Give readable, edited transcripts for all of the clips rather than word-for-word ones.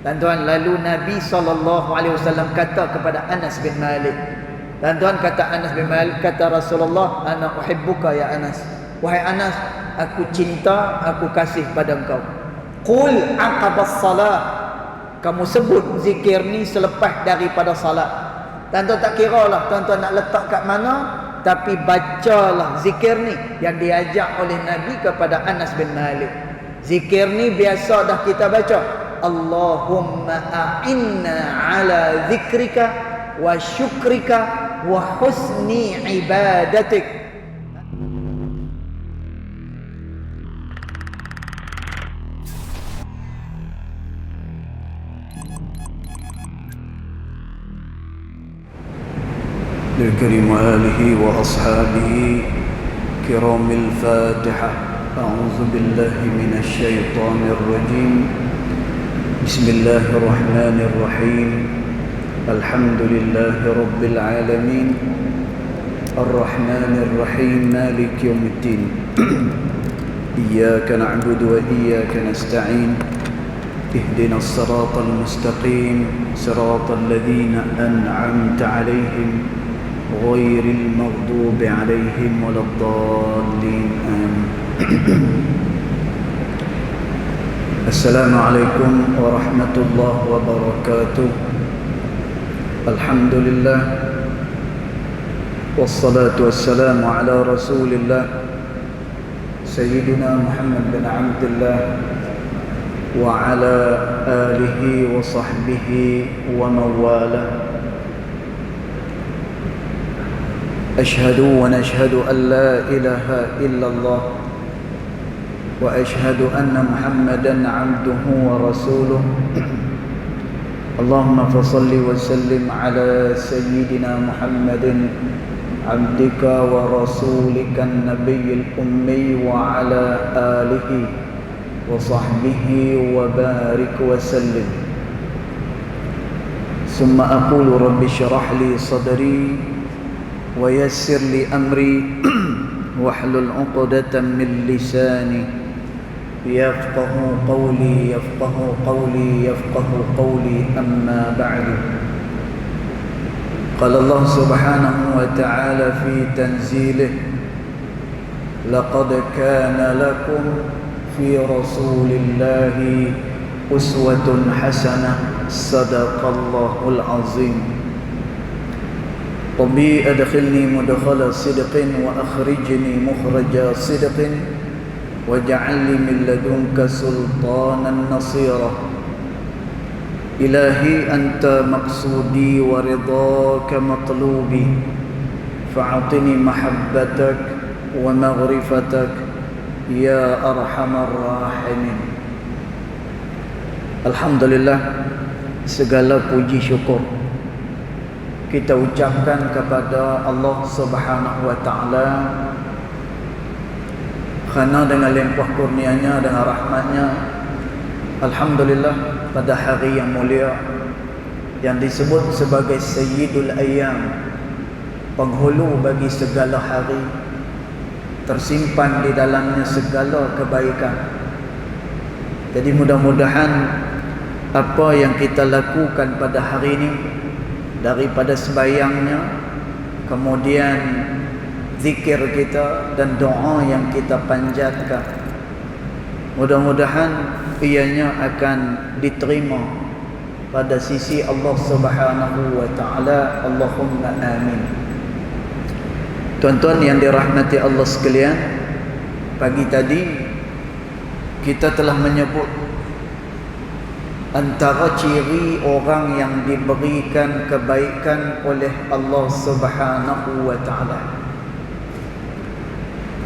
Tuan-tuan, lalu Nabi SAW kata kepada Anas bin Malik. Tuan-tuan, kata Anas bin Malik, kata Rasulullah, ana uhibbuka ya Anas. Wahai Anas, aku cinta, aku kasih pada engkau. Qul aqabas salah. Kamu sebut zikir ni selepas daripada salat. Tuan-tuan tak kira lah tuan-tuan nak letak kat mana, tapi bacalah zikir ni yang diajak oleh Nabi kepada Anas bin Malik. Zikir ni biasa dah kita baca. Allahumma a'inna ala zikrika wa syukrika wa husni ibadatik. للكريم وآله وأصحابه كرام الفاتحة. أعوذ بالله من الشيطان الرجيم. بسم الله الرحمن الرحيم. الحمد لله رب العالمين الرحمن الرحيم مالك يوم الدين. إياك نعبد وإياك نستعين. اهدنا الصراط المستقيم صراط الذين أنعمت عليهم غير المغضوب عليهم ولا الضالين آمين. السلام عليكم ورحمة الله وبركاته. الحمد لله والصلاة والسلام على رسول الله سيدنا محمد بن عبد الله وعلى آله وصحبه ومن والاه. أشهد ونشهد أن لا إله إلا الله وأشهد أن محمدا عبده ورسوله. اللهم فصل وسلم على سيدنا محمد عبدك ورسولك النبي الأمي وعلى آله وصحبه وبارك وسلم. ثم أقول رب اشرح لي صدري ويسر لي أمري واحلل عقدة من لساني يفقه قولي يفقه قولي أما بعد. قال الله سبحانه وتعالى في تنزيله لقد كان لكم في رسول الله أسوة حسنة صدق الله العظيم. ربي أدخلني مدخل صدق وأخرجني مخرج صدق واجعل لي من لدنك سلطانا نصيرا. إلهي أنت مقصودي ورضاك مطلوبي فأعطني محبتك ومغرفتك يا أرحم الراحمين. Alhamdulillah, segala puji syukur kita ucapkan kepada Allah Subhanahu wa taala kerana dengan limpah kurnianya dan rahmatnya, alhamdulillah, pada hari yang mulia yang disebut sebagai Sayyidul Ayyam, penghulu bagi segala hari, tersimpan di dalamnya segala kebaikan. Jadi mudah-mudahan apa yang kita lakukan pada hari ini, daripada sembahyangnya, kemudian zikir kita dan doa yang kita panjatkan, mudah-mudahan ianya akan diterima pada sisi Allah Subhanahu wa taala. Allahumma amin. Tuan-tuan yang dirahmati Allah sekalian, pagi tadi kita telah menyebut antara ciri orang yang diberikan kebaikan oleh Allah Subhanahu wa taala.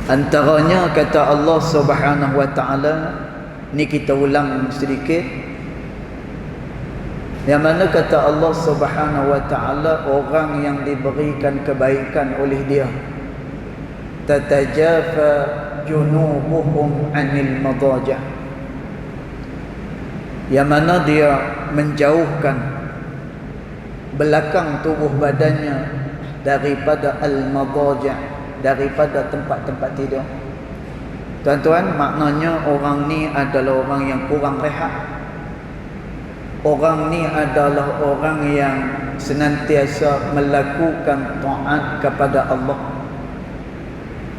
Antaranya kata Allah Subhanahu wa taala, ni kita ulang sedikit, yang mana kata Allah Subhanahu wa taala, orang yang diberikan kebaikan oleh Dia, tatajafa junubuhum 'anil madajah, yang mana dia menjauhkan belakang tubuh badannya daripada al-madajah, daripada tempat-tempat tidur. Tuan-tuan, maknanya orang ni adalah orang yang kurang rehat. orang ni adalah orang yang senantiasa melakukan taat kepada Allah.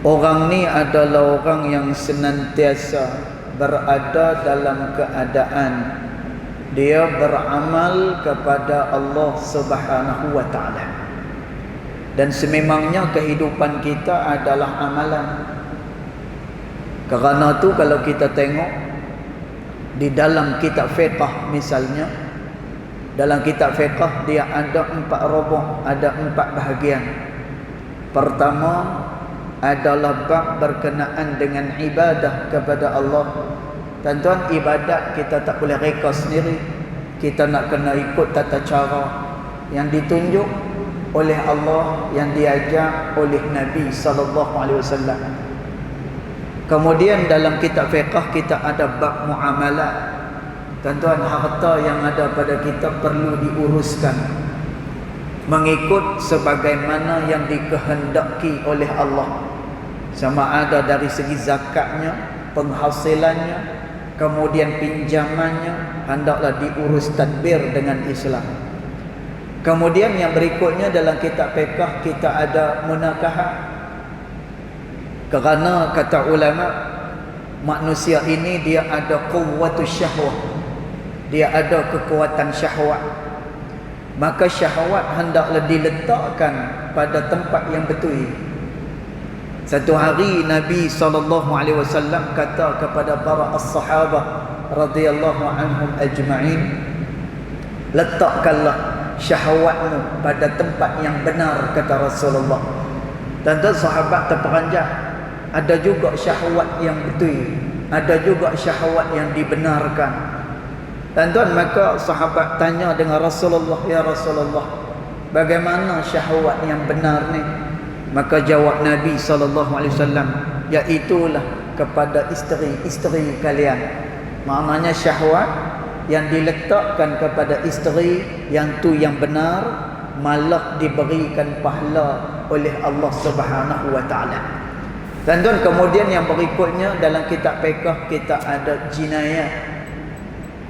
Orang ni adalah orang yang senantiasa berada dalam keadaan dia beramal kepada Allah Subhanahu wa taala. Dan sememangnya kehidupan kita adalah amalan. Kerana tu kalau kita tengok di dalam kitab fiqh misalnya, dalam kitab fiqh dia ada 4 roboh, ada 4 bahagian. Pertama adalah bab berkenaan dengan ibadah kepada Allah. Tuan-tuan, ibadat kita tak boleh reka sendiri. Kita nak kena ikut tata cara yang ditunjuk oleh Allah, yang diajar oleh Nabi sallallahu alaihi wasallam. Kemudian dalam kitab fiqh kita ada bab muamalat. Tuan-tuan, harta yang ada pada kita perlu diuruskan mengikut sebagaimana yang dikehendaki oleh Allah. Sama ada dari segi zakatnya, penghasilannya, kemudian pinjamannya, hendaklah diurus tadbir dengan Islam. Kemudian yang berikutnya dalam kitab fiqh kita ada munakahah. Kerana kata ulama, manusia ini dia ada quwwatus syahwah, dia ada kekuatan syahwat. Maka syahwat hendaklah diletakkan pada tempat yang betul. Satu hari Nabi SAW kata kepada para as-sahabah radhiyallahu anhum ajma'in, letakkanlah syahwatmu pada tempat yang benar, kata Rasulullah. Tuan-tuan, sahabat terperanjat. Ada juga syahwat yang betul, ada juga syahwat yang dibenarkan. Tuan-tuan, maka sahabat tanya dengan Rasulullah, ya Rasulullah, bagaimana syahwat yang benar ni? Maka jawab Nabi SAW, iaitulah kepada isteri-isteri kalian. Maknanya syahwat yang diletakkan kepada isteri, yang tu yang benar, malah diberikan pahala oleh Allah Subhanahu wa taala. Tuan-tuan, kemudian yang berikutnya dalam kitab fiqh kita ada jinayat.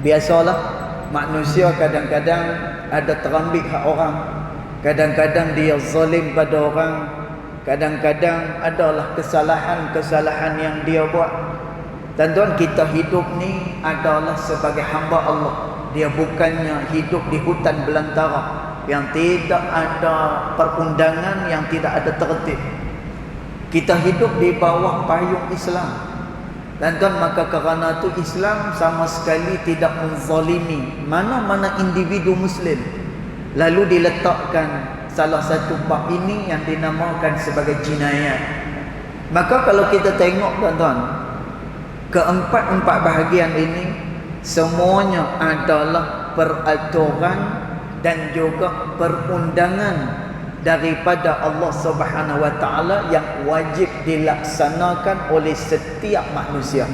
Biasalah manusia kadang-kadang ada terambil hak orang, kadang-kadang dia zalim pada orang, kadang-kadang adalah kesalahan-kesalahan yang dia buat. Tuan-tuan, kita hidup ni adalah sebagai hamba Allah. Dia bukannya hidup di hutan belantara yang tidak ada perundangan, yang tidak ada tertib. Kita hidup di bawah payung Islam. Tuan-tuan, maka kerana itu Islam sama sekali tidak menzalimi mana-mana individu Muslim. Lalu diletakkan salah satu bab ini yang dinamakan sebagai jinayat. Maka kalau kita tengok, tuan-tuan, keempat-empat bahagian ini semuanya adalah peraturan dan juga perundangan daripada Allah Subhanahu wa taala yang wajib dilaksanakan oleh setiap manusia.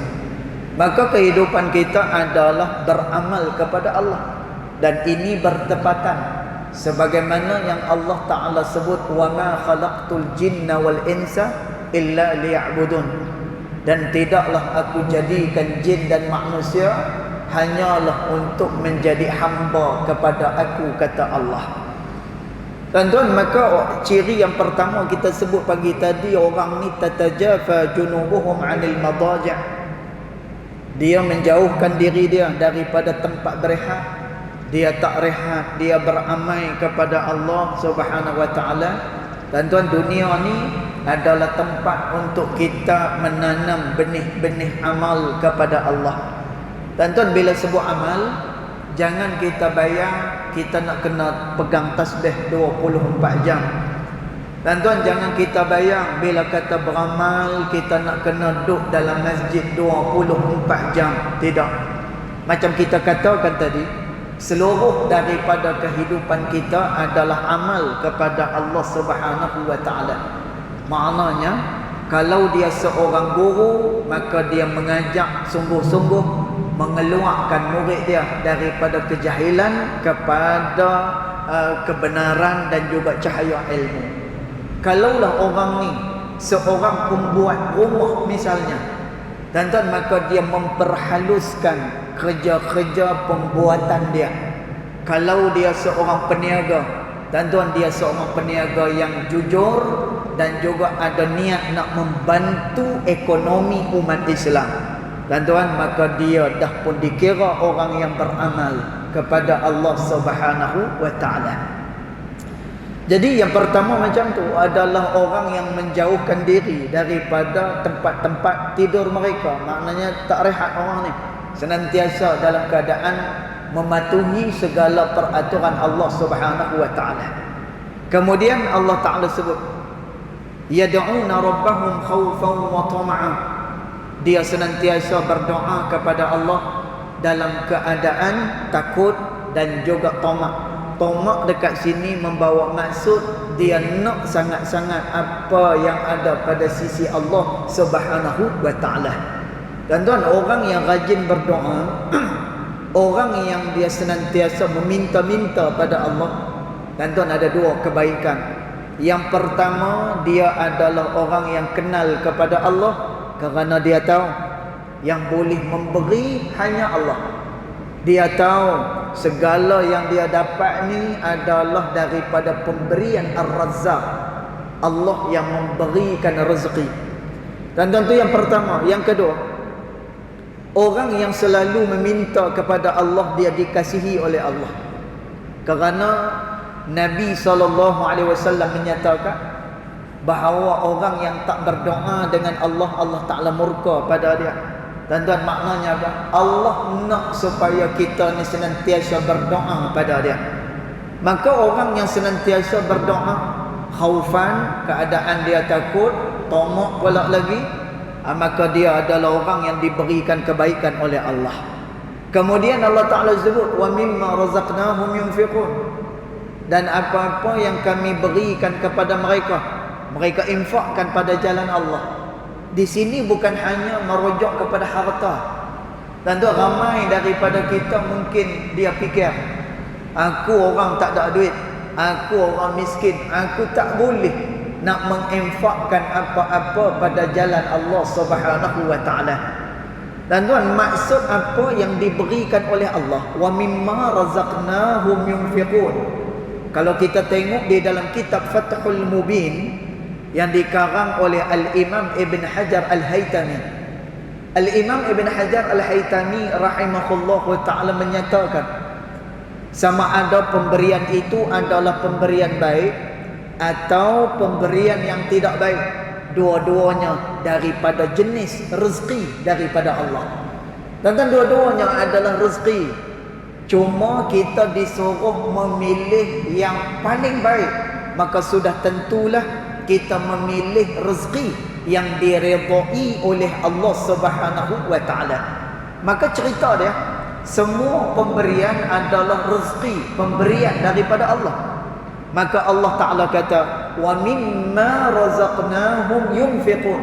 Maka kehidupan kita adalah beramal kepada Allah, dan ini bertepatan sebagaimana yang Allah taala sebut, wa ma khalaqtul jinna wal insa illa liya'budun, dan tidaklah aku jadikan jin dan manusia hanyalah untuk menjadi hamba kepada aku, kata Allah. Tuan-tuan, maka ciri yang pertama kita sebut pagi tadi, orang ni tatajafa junubuhum 'anil madaji'. Dia menjauhkan diri dia daripada tempat berehat. Dia tak rehat, dia beramai kepada Allah Subhanahu wa taala. Tuan-tuan, dunia ni adalah tempat untuk kita menanam benih-benih amal kepada Allah. Tuan-tuan, bila sebut amal, jangan kita bayang kita nak kena pegang tasbih 24 jam. Tuan-tuan, jangan kita bayang bila kata beramal kita nak kena duduk dalam masjid 24 jam. Tidak. Macam kita katakan tadi, seluruh daripada kehidupan kita adalah amal kepada Allah Subhanahu wa taala. Maknanya, kalau dia seorang guru, maka dia mengajak sungguh-sungguh mengeluarkan murid dia daripada kejahilan kepada kebenaran dan juga cahaya ilmu. Kalaulah orang ni seorang pembuat rumah misalnya, tuan-tuan, maka dia memperhaluskan kerja-kerja pembuatan dia. Kalau dia seorang peniaga, tuan-tuan, dia seorang peniaga yang jujur dan juga ada niat nak membantu ekonomi umat Islam, tuan-tuan, maka dia dah pun dikira orang yang beramal kepada Allah Subhanahu wa taala. Jadi yang pertama macam tu adalah orang yang menjauhkan diri daripada tempat-tempat tidur mereka. Maknanya tak rehat orang ni, senantiasa dalam keadaan mematuhi segala peraturan Allah Subhanahu wa taala. Kemudian Allah Taala sebut yad'una rabbahum khaufan wa tama'an. Dia senantiasa berdoa kepada Allah dalam keadaan takut dan juga tamak. Tamak dekat sini membawa maksud dia nak sangat-sangat apa yang ada pada sisi Allah Subhanahu wa taala. Tuan-tuan, orang yang rajin berdoa, orang yang dia senantiasa meminta-minta pada Allah, tuan-tuan, ada dua kebaikan. Yang pertama, dia adalah orang yang kenal kepada Allah kerana dia tahu yang boleh memberi hanya Allah. Dia tahu segala yang dia dapat ni adalah daripada pemberian Ar-Razzaq, Allah yang memberikan rezeki. Dan tentu yang pertama. Yang kedua, orang yang selalu meminta kepada Allah, dia dikasihi oleh Allah. Kerana Nabi SAW menyatakan bahawa orang yang tak berdoa dengan Allah, Allah Ta'ala murka pada dia. Tuan-tuan, maknanya apa? Allah nak supaya kita ni senantiasa berdoa pada dia. Maka orang yang senantiasa berdoa, khaufan, keadaan dia takut, tamak pula lagi, maka dia adalah orang yang diberikan kebaikan oleh Allah. Kemudian Allah Ta'ala sebut wa mimma razaqnahum yunfiqun. Dan apa-apa yang kami berikan kepada mereka, mereka infakkan pada jalan Allah. Di sini bukan hanya merujuk kepada harta. Tentu ramai daripada kita mungkin dia fikir, aku orang tak ada duit, aku orang miskin, aku tak boleh nak menginfakkan apa-apa pada jalan Allah Subhanahu wa taala. Tuan-tuan, maksud apa yang diberikan oleh Allah, wa mimma razaqnahum yunfiqun. Kalau kita tengok di dalam kitab Fathul Mubin yang dikarang oleh Al-Imam Ibn Hajar Al-Haytami. Al-Imam Ibn Hajar Al-Haytami rahimahullah ta'ala menyatakan, sama ada pemberian itu adalah pemberian baik atau pemberian yang tidak baik, dua-duanya daripada jenis rezeki daripada Allah. Dan dua-duanya adalah rezeki. Cuma kita disuruh memilih yang paling baik, maka sudah tentulah kita memilih rezeki yang diredai oleh Allah Subhanahu wa taala. Maka cerita dia, semua pemberian adalah rezeki, pemberian daripada Allah. Maka Allah Taala kata wa mimma razaqnahum yunfiqun.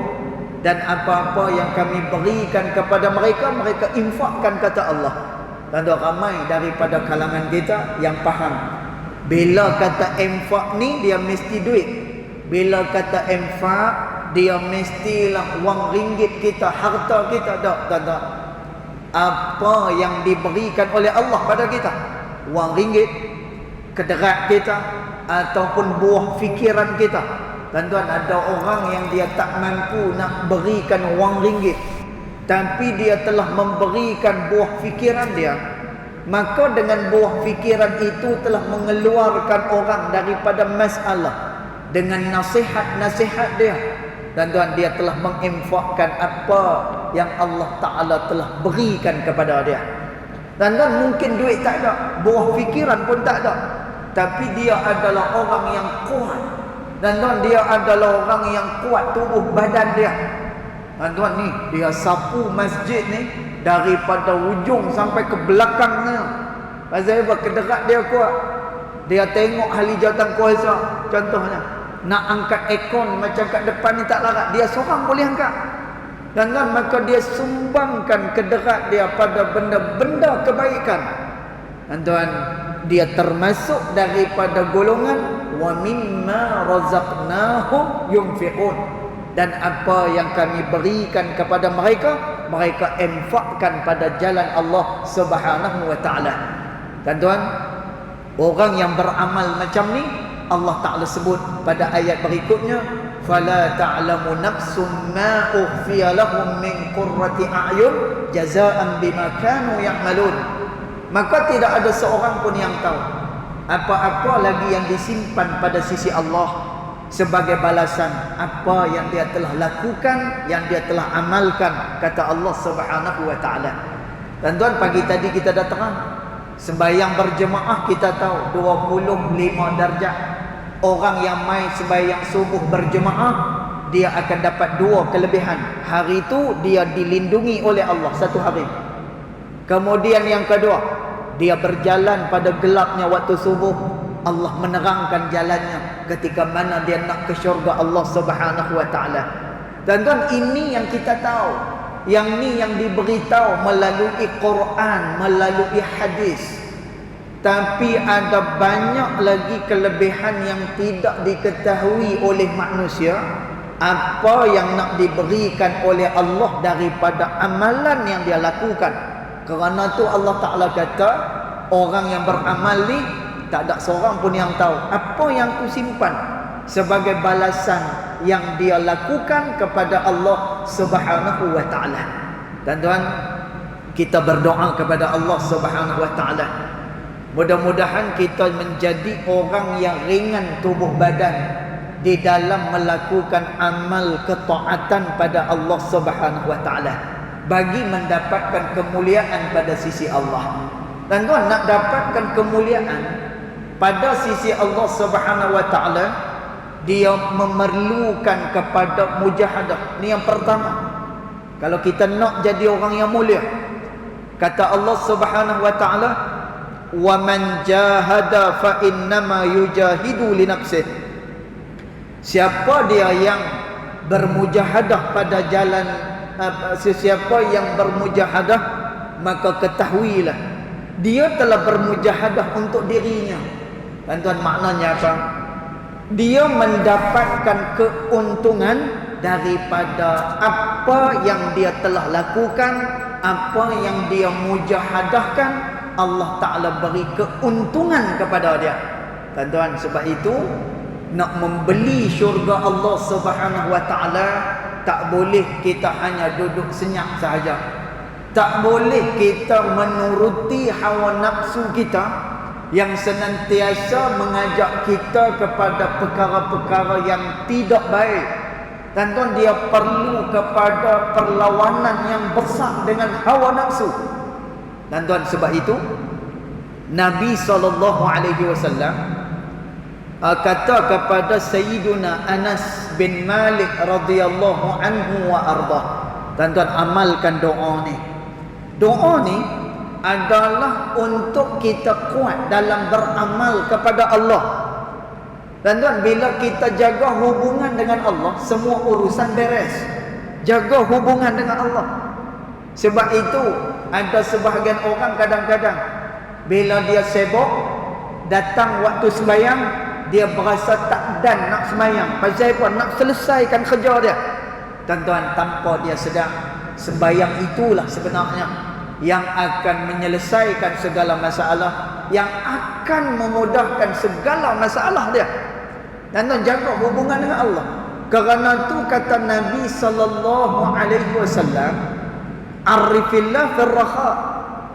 Dan apa-apa yang kami berikan kepada mereka, mereka infakkan, kata Allah. Dan ramai daripada kalangan kita yang faham, bila kata infak ni dia mesti duit. Bila kata infak, dia mestilah wang ringgit kita, harta kita. Tak. Apa yang diberikan oleh Allah pada kita, wang ringgit, kederat kita, ataupun buah fikiran kita. Tuan-tuan, ada orang yang dia tak mampu nak berikan wang ringgit, tapi dia telah memberikan buah fikiran dia. Maka dengan buah fikiran itu telah mengeluarkan orang daripada masalah. Dengan nasihat-nasihat dia, dan tuan, dia telah menginfakkan apa yang Allah Ta'ala telah berikan kepada dia. Dan tuan, mungkin duit tak ada, buah fikiran pun tak ada, tapi dia adalah orang yang kuat. Dan tuan, dia adalah orang yang kuat tubuh badan dia. Dan tuan, ni dia sapu masjid ni daripada ujung sampai ke belakangnya. Pasal apa? Kederat dia kuat. Dia tengok ahli jawatan kuasa, contohnya nak angkat ekon macam kat depan ni tak larat, dia seorang boleh angkat. Dan maka dia sumbangkan kederat dia pada benda-benda kebaikan. Dan tuan, dia termasuk daripada golongan wa mimma razaqnahum yunfiqun. Dan apa yang kami berikan kepada mereka, mereka infakkan pada jalan Allah Subhanahu wa taala. Dan tuan, Orang yang beramal macam ni Allah Ta'ala sebut pada ayat berikutnya, fala ta'lamu nafsum ma ukhfiya lahum min qurrati a'yun jazaa'an bima kanu ya'malun. Maka tidak ada seorang pun yang tahu apa-apa lagi yang disimpan pada sisi Allah sebagai balasan apa yang dia telah lakukan, yang dia telah amalkan, kata Allah Subhanahu wa taala. Tuan-tuan, pagi tadi kita dah terang, sembahyang berjemaah kita tahu 25 darjat. Orang yang mai sembahyang subuh berjemaah, dia akan dapat 2 kelebihan. Hari itu dia dilindungi oleh Allah 1 hari. Kemudian yang kedua, dia berjalan pada gelapnya waktu subuh, Allah menerangkan jalannya ketika mana dia nak ke syurga Allah Subhanahu wa taala. Tuan-tuan, ini yang kita tahu. Yang ni yang diberitahu melalui Quran, melalui hadis. Tapi ada banyak lagi kelebihan yang tidak diketahui oleh manusia. Apa yang nak diberikan oleh Allah daripada amalan yang dia lakukan. Kerana tu Allah Ta'ala kata, orang yang beramal ni tak ada seorang pun yang tahu apa yang tu simpan sebagai balasan yang dia lakukan kepada Allah Subhanahu wa taala. Tuan-tuan, kita berdoa kepada Allah Subhanahu wa taala. Mudah-mudahan kita menjadi orang yang ringan tubuh badan di dalam melakukan amal ketaatan pada Allah Subhanahu wa taala bagi mendapatkan kemuliaan pada sisi Allah. Tuan-tuan, nak dapatkan kemuliaan pada sisi Allah Subhanahu wa taala, dia memerlukan kepada mujahadah. Ni yang pertama. Kalau kita nak jadi orang yang mulia, kata Allah Subhanahu wa taala, "Wa man jahada fa innama yujahidu li nafsihi." Siapa dia yang bermujahadah pada jalan, siapa yang bermujahadah, maka ketahuilah dia telah bermujahadah untuk dirinya. Tuan-tuan, maknanya apa? Dia mendapatkan keuntungan daripada apa yang dia telah lakukan, apa yang dia mujahadahkan, Allah Ta'ala beri keuntungan kepada dia. Tuan-tuan, sebab itu nak membeli syurga Allah Subhanahu wa taala, tak boleh kita hanya duduk senyap sahaja. Tak boleh kita menuruti hawa nafsu kita yang senantiasa mengajak kita kepada perkara-perkara yang tidak baik. Tuan-tuan, dia perlu kepada perlawanan yang besar dengan hawa nafsu. Tuan-tuan, sebab itu Nabi SAW kata kepada Sayyiduna Anas bin Malik radhiyallahu anhu wa ardah. Tuan-tuan, amalkan doa ni. Doa ni adalah untuk kita kuat dalam beramal kepada Allah. Tuan-tuan, bila kita jaga hubungan dengan Allah, semua urusan beres. Jaga hubungan dengan Allah. Sebab itu ada sebahagian orang kadang-kadang bila dia sibuk, datang waktu sembahyang, dia berasa tak dan nak sembahyang. Pasal apa? Nak selesaikan kerja dia. Tuan-tuan, tanpa dia sedar, sembahyang itulah sebenarnya yang akan menyelesaikan segala masalah, yang akan memudahkan segala masalah dia. Tuan-tuan, jaga hubungan dengan Allah. Kerana tu kata Nabi SAW, "Arifillah fil raha."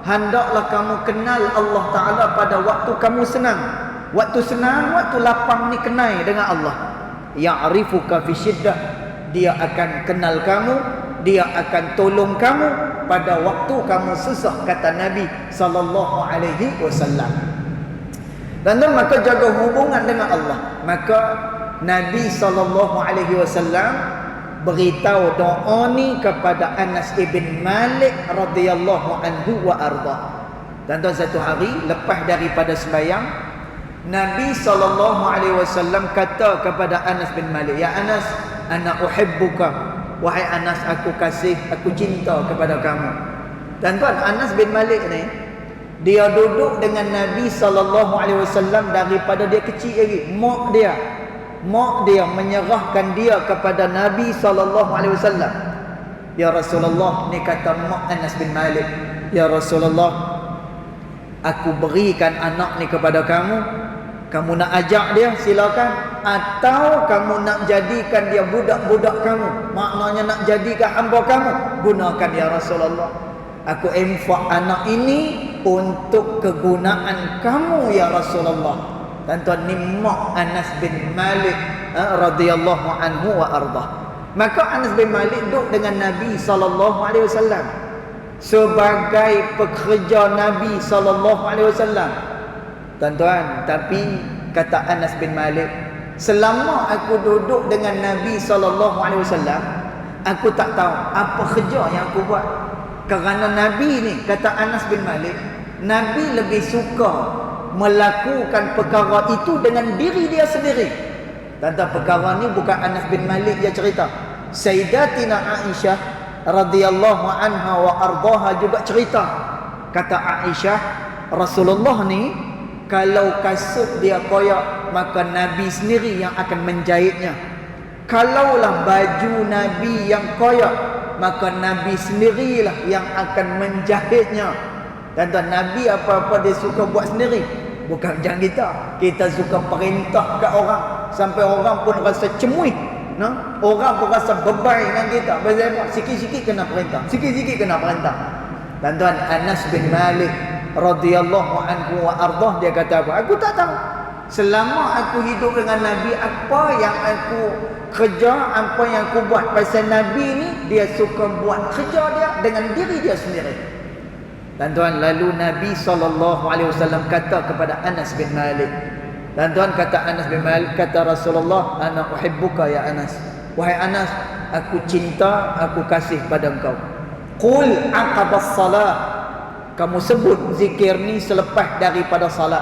Hendaklah kamu kenal Allah Ta'ala pada waktu kamu senang. Waktu senang, waktu lapang ni kenal dengan Allah. Ya'rifuka fi syiddah. Dia akan kenal kamu, dia akan tolong kamu pada waktu kamu susah, kata Nabi SAW. Dan maka jaga hubungan dengan Allah. Maka Nabi SAW beritahu doa ni kepada Anas ibn Malik radhiyallahu anhu wa arda. Dan satu hari lepas daripada sembahyang, Nabi SAW kata kepada Anas bin Malik, "Ya Anas, ana uhibbuka." Wahai Anas, aku kasih, aku cinta kepada kamu. Tuan-tuan, Anas bin Malik ni, dia duduk dengan Nabi SAW daripada dia kecil lagi. Mak dia menyerahkan dia kepada Nabi SAW. "Ya Rasulullah," ni kata mak Anas bin Malik, "Ya Rasulullah, aku berikan anak ni kepada kamu, kamu nak ajak dia silakan, atau kamu nak jadikan dia budak-budak kamu, maknanya nak jadikan hamba kamu, gunakan ya Rasulullah. Aku infak anak ini untuk kegunaan kamu ya Rasulullah. Tuan-tuan, ni mak Anas bin Malik radhiyallahu anhu wa ardah. Maka Anas bin Malik duduk dengan Nabi SAW sebagai pekerja Nabi SAW. Tuan-tuan, tapi kata Anas bin Malik, selama aku duduk dengan Nabi SAW, aku tak tahu apa kerja yang aku buat. Kerana Nabi ni, kata Anas bin Malik, Nabi lebih suka melakukan perkara itu dengan diri dia sendiri. Tentang perkara ni bukan Anas bin Malik dia cerita. Sayyidatina Aisyah radhiyallahu anha wa ardaha juga cerita. Kata Aisyah, Rasulullah ni kalau kasut dia koyak, maka Nabi sendiri yang akan menjahitnya. Kalaulah baju Nabi yang koyak, maka Nabi sendirilah yang akan menjahitnya. Tuan-tuan, Nabi apa-apa dia suka buat sendiri. Bukan macam kita. Kita suka perintah kat orang sampai orang pun rasa cemuih. Nah, orang pun rasa beban dengan kita. Sebab sikit-sikit kena perintah, sikit-sikit kena perintah. Tuan-tuan, Anas bin Malik radhiyallahu anhu wa ardah dia kata apa? Aku tak tahu. Selama aku hidup dengan Nabi, apa yang aku kerja, apa yang aku buat. Pasal Nabi ni dia suka buat kerja dia dengan diri dia sendiri. Tuan-tuan, lalu Nabi SAW kata kepada Anas bin Malik. Tuan-tuan, kata Anas bin Malik, kata Rasulullah, ana uhibbuka ya Anas. Wahai Anas, aku cinta, aku kasih pada engkau. Qul aqabas salah. Kamu sebut zikir ni selepas daripada salat.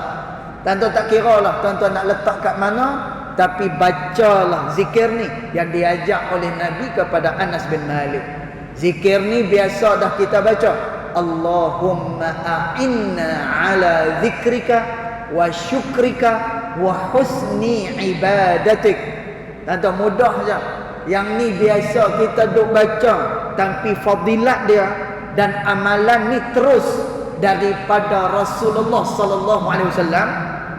Tuan-tuan, tak kira lah tuan-tuan nak letak kat mana, tapi bacalah zikir ni yang diajak oleh Nabi kepada Anas bin Malik. Zikir ni biasa dah kita baca. Allahumma a'inna ala zikrika wa syukrika wa husni ibadatik. Tuan-tuan, mudah saja. Yang ni biasa kita duk baca, tapi fadilat dia dan amalan ni terus daripada Rasulullah SAW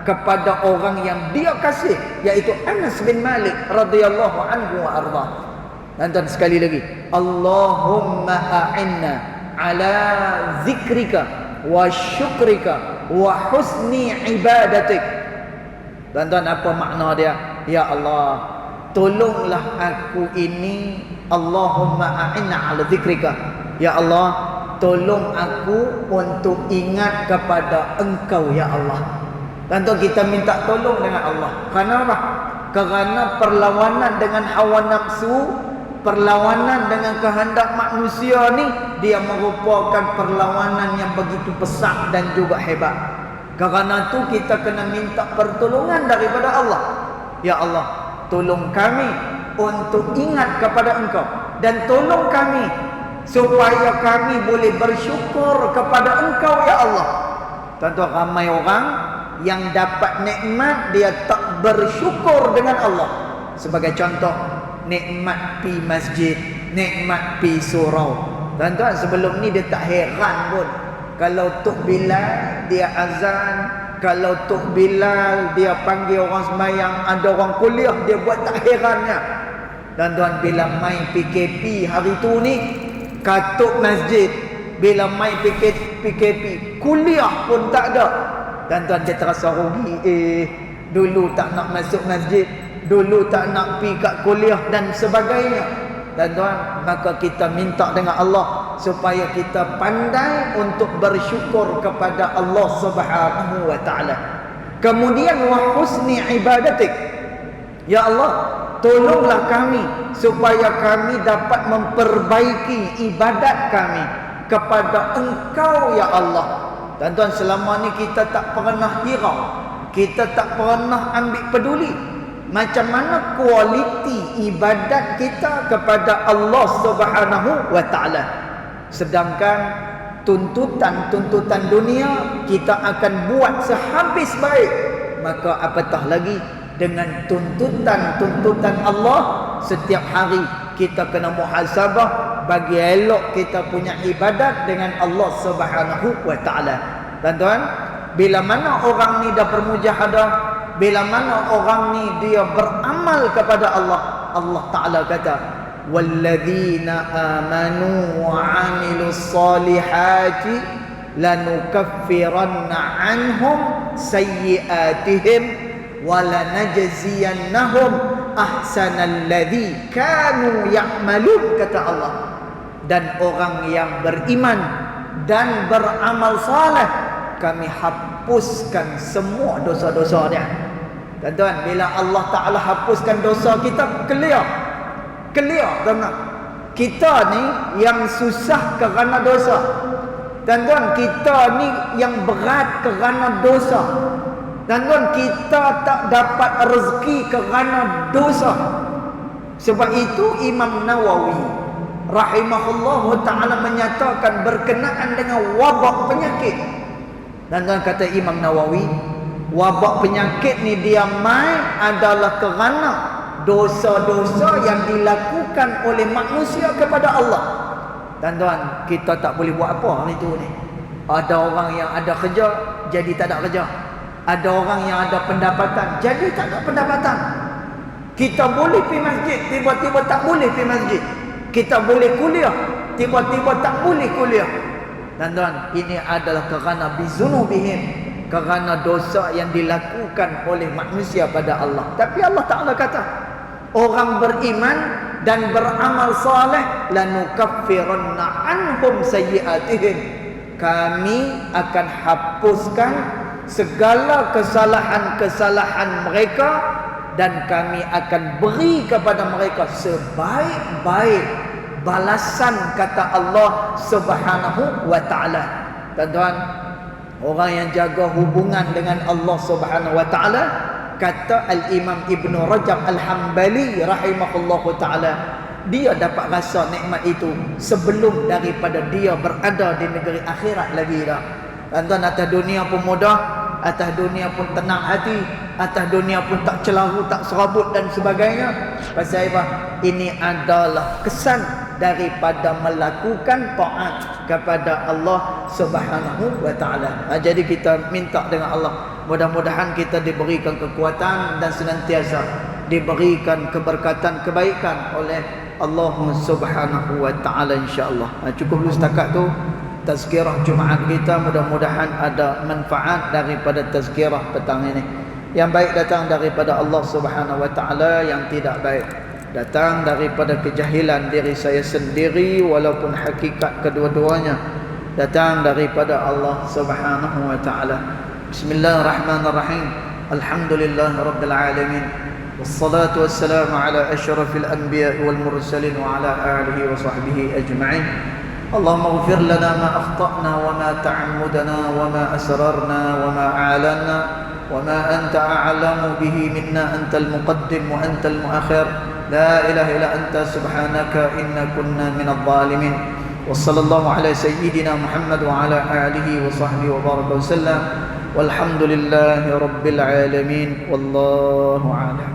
kepada orang yang dia kasih, iaitu Anas bin Malik radhiyallahu anhu wa arda. Tuan-tuan, sekali lagi, Allahumma a'inna ala zikrika wa syukrika wa husni ibadatik. Tuan-tuan, apa makna dia? Ya Allah, tolonglah aku ini. Allahumma a'inna ala zikrika. Ya Allah, tolong aku untuk ingat kepada Engkau ya Allah. Tuan-tuan, kita minta tolong dengan Allah. Kenapa? Kerana perlawanan dengan hawa nafsu, perlawanan dengan kehendak manusia ni, dia merupakan perlawanan yang begitu besar dan juga hebat. Kerana tu kita kena minta pertolongan daripada Allah. Ya Allah, tolong kami untuk ingat kepada Engkau, dan tolong kami supaya kami boleh bersyukur kepada Engkau ya Allah. Tuan-tuan, ramai orang yang dapat nikmat dia tak bersyukur dengan Allah. Sebagai contoh, nikmat pi masjid, nikmat pi surau. Tuan-tuan, sebelum ni dia tak heran pun kalau Tok Bilal dia azan, kalau Tok Bilal dia panggil orang sembahyang, ada orang kuliah, dia buat tak herannya. Tuan-tuan, bila main PKP hari tu ni, katuk masjid, bila main PKP kuliah pun tak ada. Tuan-tuan, dia terasa rugi. Dulu tak nak masuk masjid, dulu tak nak pergi kat kuliah dan sebagainya. Tuan-tuan, maka kita minta dengan Allah supaya kita pandai untuk bersyukur kepada Allah Subhanahu wa taala. Kemudian wa husni ibadatik. Ya Allah, tolonglah kami supaya kami dapat memperbaiki ibadat kami kepada Engkau ya Allah. Tuan-tuan, selama ni kita tak pernah hirau, kita tak pernah ambil peduli macam mana kualiti ibadat kita kepada Allah Subhanahu wa taala. Sedangkan tuntutan-tuntutan dunia kita akan buat sehabis baik, maka apatah lagi dengan tuntutan-tuntutan Allah. Setiap hari kita kena muhasabah bagi elok kita punya ibadat dengan Allah Subhanahu wa taala. Tuan-tuan, bila mana orang ni dah bermujahadah, bila mana orang ni dia beramal kepada Allah, Allah Ta'ala kata, walladzina amanu wa amilus salihati lanukaffiranna anhum sayyiatihim wa lanajziyannahum ahsanal ladzi kanu ya'malun, kata Allah. Dan orang yang beriman dan beramal saleh, kami hapuskan semua dosa-dosa dia. Tuan-tuan, bila Allah Ta'ala hapuskan dosa kita, clear, tuan-tuan. Kita ni yang susah kerana dosa. Tuan-tuan, kita ni yang berat kerana dosa. Tuan-tuan, kita tak dapat rezeki kerana dosa. Sebab itu Imam Nawawi rahimahullah ta'ala menyatakan berkenaan dengan wabak penyakit. Tuan-tuan, kata Imam Nawawi, wabak penyakit ni dia mai adalah kerana dosa-dosa yang dilakukan oleh manusia kepada Allah. Tuan-tuan, kita tak boleh buat apa hari tu ni. Ada orang yang ada kerja, jadi tak ada kerja. Ada orang yang ada pendapatan, jadi tak ada pendapatan. Kita boleh pergi masjid, tiba-tiba tak boleh pergi masjid. Kita boleh kuliah, tiba-tiba tak boleh kuliah. Tuan-tuan, ini adalah kerana bizunubihim, kerana dosa yang dilakukan oleh manusia pada Allah. Tapi Allah Ta'ala kata, orang beriman dan beramal saleh, lanukaffiranna anhum sayyiatihim, kami akan hapuskan segala kesalahan-kesalahan mereka, dan kami akan beri kepada mereka sebaik-baik balasan, kata Allah Subhanahu wa ta'ala. Tuan-tuan, orang yang jaga hubungan dengan Allah Subhanahu wa ta'ala, kata Al-Imam Ibn Rajab Al-Hambali rahimahullahu ta'ala, dia dapat rasa nikmat itu sebelum daripada dia berada di negeri akhirat lagi dah. Tuan-tuan, atas dunia pun mudah, atas dunia pun tenang hati, atas dunia pun tak celaru, tak serabut dan sebagainya. Pasal apa? Ini adalah kesan daripada melakukan taat kepada Allah Subhanahu wa ta'ala. Jadi kita minta dengan Allah, mudah-mudahan kita diberikan kekuatan dan senantiasa diberikan keberkatan, kebaikan oleh Allah Subhanahu wa ta'ala, insya-Allah. Cukup dulu setakat tu tazkirah Jumaat kita. Mudah-mudahan ada manfaat daripada tazkirah petang ini. Yang baik datang daripada Allah Subhanahu wa ta'ala, yang tidak baik datang daripada kejahilan diri saya sendiri, walaupun hakikat kedua-duanya datang daripada Allah Subhanahu wa ta'ala. Bismillahirrahmanirrahim. Alhamdulillah rabbil alamin. Wassalatu wassalamu ala asyrafil anbiya wal mursalin wa ala alihi wa sahbihi ajma'in. Allahumma ighfir lana ma akhta'na wa ma ta'ammudna wa ma asrarna wa ma a'lanna wa ma anta a'lamu bihi minna, antal muqaddim wa antal muakhir. La ilaha illa anta subhanaka inna kunna minadh dhalimin. Wa sallallahu ala sayyidina Muhammad wa ala alihi wa sahbihi wa baraka wa sallam. Walhamdulillahi rabbil alamin. Wallahu a'lam.